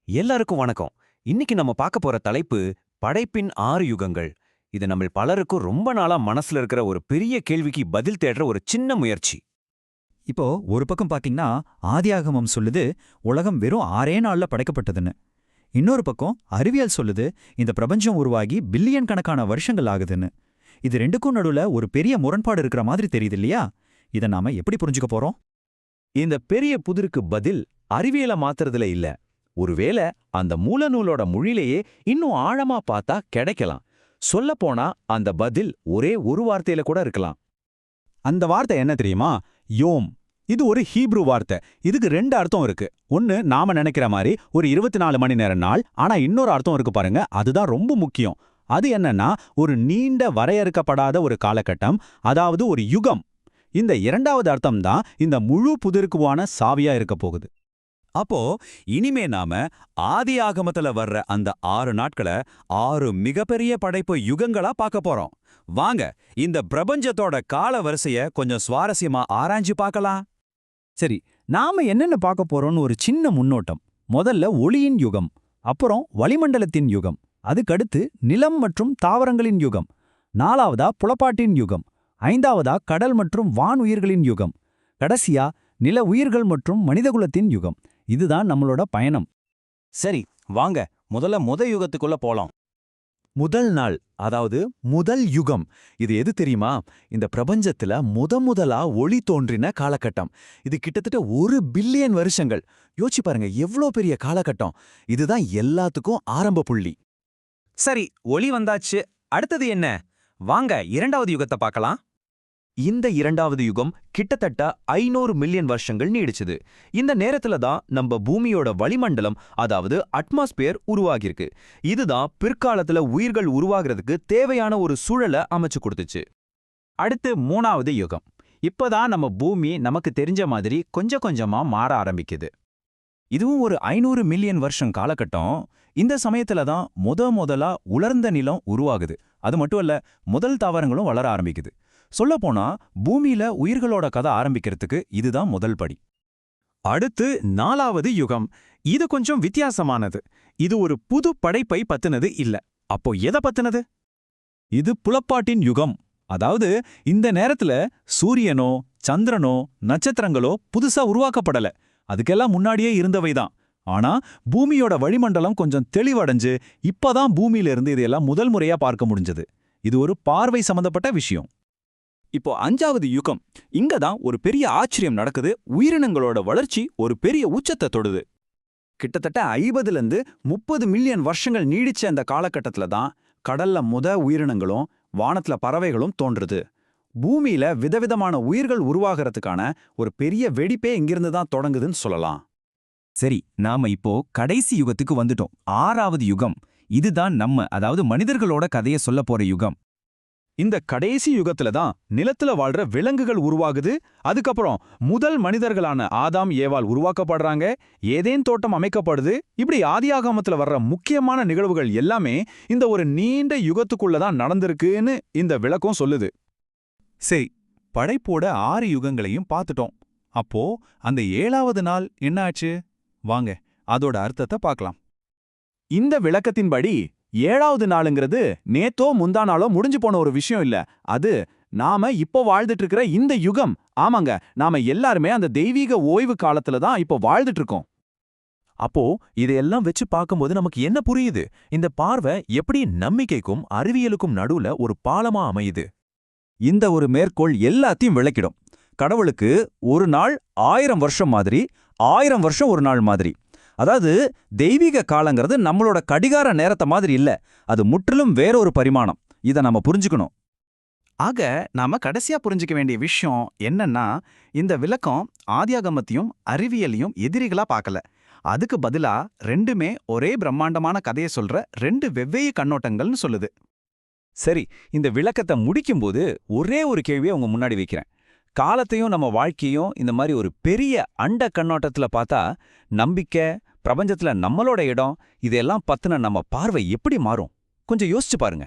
எல்லாருக்கும் வணக்கம். இன்னைக்கு நம்ம பார்க்க போற தலைப்பு படைப்பின் 6 யுகங்கள். இது நம்ம பலருக்கும் ரொம்ப நாளா மனசுல இருக்கிற ஒரு பெரிய கேள்விக்கு பதில் தேடுற ஒரு சின்ன முயற்சி. இப்போ ஒரு பக்கம் பாத்தீங்கன்னா ஆதியாகமம் சொல்லுது உலகம் வெறும் 6 நாள்ல படைக்கப்பட்டதுன்னு. இன்னொரு பக்கம் அறிவியல் சொல்லுது இந்த பிரபஞ்சம் உருவாகி பில்லியன் கணக்கான வருஷங்கள் ஆகுதுன்னு. இது ரெண்டுக்கும் நடுவுல ஒரு பெரிய முரண்பாடு இருக்கிற மாதிரி தெரியுது இல்லையா? இதை நாம எப்படி புரிஞ்சுக்க போறோம்? இந்த பெரிய புதிருக்கு பதில் அறிவியலை மாத்துறதுல இல்ல. ஒருவேளை அந்த மூலநூலோட மொழியிலேயே இன்னும் ஆழமா பார்த்தா கிடைக்கலாம். சொல்லப்போனா அந்த பதில் ஒரே ஒரு வார்த்தையில கூட இருக்கலாம். அந்த வார்த்தை என்ன தெரியுமா? யோம். இது ஒரு ஹீப்ரு வார்த்தை. இதுக்கு 2 அர்த்தம் இருக்கு. ஒன்னு நாம நினைக்கிற மாதிரி ஒரு 24 மணி நேர நாள். ஆனா இன்னொரு அர்த்தம் இருக்கு பாருங்க, அதுதான் ரொம்ப முக்கியம். அது என்னன்னா ஒரு நீண்ட வரையறுக்கப்படாத ஒரு காலகட்டம், அதாவது ஒரு யுகம். இந்த 2வது அர்த்தம் தான் இந்த முழு புதிருக்குவான சாவியா இருக்க போகுது. அப்போ இனிமே நாம ஆதியாகமத்துல வர்ற அந்த 6 நாட்களை 6 மிகப்பெரிய படைப்பு யுகங்களா பார்க்க போறோம். வாங்க இந்த பிரபஞ்சத்தோட கால வரிசைய கொஞ்சம் சுவாரஸ்யமா ஆராய்ஞ்சு பார்க்கலாம். சரி, நாம என்னென்ன பார்க்க போறோம்னு ஒரு சின்ன முன்னோட்டம். முதல்ல ஒளியின் யுகம், அப்புறம் வளிமண்டலத்தின் யுகம், அதுக்கடுத்து நிலம் மற்றும் தாவரங்களின் யுகம், 4வதா புலப்பாட்டின் யுகம், 5வதா கடல் மற்றும் வான் உயிர்களின் யுகம், கடைசியா நில உயிர்கள் மற்றும் மனிதகுலத்தின் யுகம். இதுதான் நம்மளோட பயணம். சரி, வாங்க முதல்ல யுகத்துக்குள்ள போலாம். முதல் நாள், அதாவது முதல் யுகம். இது எது தெரியுமா? இந்த பிரபஞ்சத்துல முதலா ஒளி தோன்றின காலகட்டம். இது கிட்டத்தட்ட 1 பில்லியன் வருஷங்கள். யோசிச்சு பாருங்க, எவ்வளோ பெரிய காலகட்டம். இதுதான் எல்லாத்துக்கும் ஆரம்ப புள்ளி. சரி, ஒளி வந்தாச்சு. அடுத்தது என்ன? வாங்க 2வது யுகத்தை பார்க்கலாம். இந்த 2வது யுகம் கிட்டத்தட்ட 500 மில்லியன் வருஷங்கள் நீடிச்சுது. இந்த நேரத்துல தான் நம்ம பூமியோட வளிமண்டலம், அதாவது அட்மாஸ்பியர் உருவாகிருக்கு. இதுதான் பிற்காலத்துல உயிர்கள் உருவாகிறதுக்கு தேவையான ஒரு சூழலை அமைச்சு கொடுத்துச்சு. அடுத்து 3வது யுகம். இப்பதான் நம்ம பூமி நமக்கு தெரிஞ்ச மாதிரி கொஞ்சம் கொஞ்சமா மாற ஆரம்பிக்குது. இதுவும் ஒரு 500 மில்லியன் வருஷம் காலகட்டம். இந்த சமயத்துல தான் முதலா உலர்ந்த நிலம் உருவாகுது. அது மட்டும் இல்ல, முதல் தாவரங்களும் வளர ஆரம்பிக்குது. சொல்லப்போனா பூமியில உயிர்களோட கதை ஆரம்பிக்கிறதுக்கு இதுதான் முதல் படி. அடுத்து 4வது யுகம். இது கொஞ்சம் வித்தியாசமானது. இது ஒரு புது படைப்பை பத்தினது இல்ல. அப்போ எதை பத்தினது? இது புலப்பாட்டின் யுகம். அதாவது இந்த நேரத்துல சூரியனோ சந்திரனோ நட்சத்திரங்களோ புதுசா உருவாக்கப்படல. அதுக்கெல்லாம் முன்னாடியே இருந்தவைதான். ஆனா பூமியோட வளிமண்டலம் கொஞ்சம் தெளிவடைஞ்சு இப்பதான் பூமியிலிருந்து இதையெல்லாம் முதல் முறையா பார்க்க முடிஞ்சது. இது ஒரு பார்வை சம்பந்தப்பட்ட விஷயம். இப்போ 5வது யுகம். இங்க தான் ஒரு பெரிய ஆச்சரியம் நடக்குது. உயிரினங்களோட வளர்ச்சி ஒரு பெரிய உச்சத்தை தொடுது. கிட்டத்தட்ட 50லேருந்து 30 மில்லியன் வருஷங்கள் நீடிச்ச அந்த காலகட்டத்துல தான் கடல்ல உயிரினங்களும் வானத்துல பறவைகளும் தோன்றுது. பூமியில விதவிதமான உயிர்கள் உருவாகிறதுக்கான ஒரு பெரிய வெடிப்பே இங்கிருந்து தான் தொடங்குதுன்னு சொல்லலாம். சரி, நாம இப்போ கடைசி யுகத்துக்கு வந்துட்டோம். 6வது யுகம். இதுதான் நம்ம, அதாவது மனிதர்களோட கதையை சொல்ல போற யுகம். இந்த கடைசி யுகத்துல தான் நிலத்துல வாழ்ற விலங்குகள் உருவாகுது. அதுக்கப்புறம் முதல் மனிதர்களான ஆதாம் ஏவாள் உருவாக்கப்படுறாங்க. ஏதேன் தோட்டம் அமைக்கப்படுது. இப்படி ஆதியாகமத்துல வர்ற முக்கியமான நிகழ்வுகள் எல்லாமே இந்த ஒரு நீண்ட யுகத்துக்குள்ளதான் நடந்திருக்குன்னு இந்த விளக்கம் சொல்லுது. சரி, படைப்போட 6 யுகங்களையும் பார்த்துட்டோம். அப்போ அந்த 7வது நாள் என்ன ஆச்சு? வாங்க அதோட அர்த்தத்தை பார்க்கலாம். இந்த விளக்கத்தின்படி 7வது நாளுங்கிறது நேத்தோ முந்தா நாளோ முடிஞ்சு போன ஒரு விஷயம் இல்ல. அது நாம இப்போ வாழ்ந்துட்டு இருக்கிற இந்த யுகம். ஆமாங்க, நாம எல்லாருமே அந்த தெய்வீக ஓய்வு காலத்துல தான் இப்போ வாழ்ந்துட்டு இருக்கோம். அப்போ இதையெல்லாம் வச்சு பார்க்கும்போது நமக்கு என்ன புரியுது? இந்த பார்வை எப்படி நம்பிக்கைக்கும் அறிவியலுக்கும் நடுவுல ஒரு பாலமா அமையுது? இந்த ஒரு மேற்கோள் எல்லாத்தையும் விளக்கிடும். கடவுளுக்கு ஒரு நாள் 1000 வருஷம் மாதிரி, 1000 வருஷம் ஒரு நாள் மாதிரி. அதாவது தெய்வீக காலங்கிறது நம்மளோட கடிகார நேரத்தை மாதிரி இல்ல. அது முற்றிலும் வேறொரு பரிமாணம். இதை நாம புரிஞ்சுக்கணும். ஆக நாம கடைசியா புரிஞ்சுக்க வேண்டிய விஷயம் என்னன்னா, இந்த விளக்கம் ஆதியாகமத்தையும் அறிவியலையும் எதிரிகளா பார்க்கல. அதுக்கு பதிலா ரெண்டுமே ஒரே பிரம்மாண்டமான கதையை சொல்ற 2 வெவ்வேறு கண்ணோட்டங்கள்னு சொல்லுது. சரி, இந்த விளக்கத்தை முடிக்கும்போது ஒரே ஒரு கேள்வியை உங்க முன்னாடி வைக்கிறேன். காலத்தையும் நம்ம வாழ்க்கையும் இந்த மாதிரி ஒரு பெரிய அண்ட கண்ணோட்டத்துல பார்த்தா நம்பிக்கை, பிரபஞ்சத்துல நம்மளோட இடம், இதெல்லாம் பத்தின நம்ம பார்வை எப்படி மாறும்? கொஞ்சம் யோசிச்சு பாருங்க.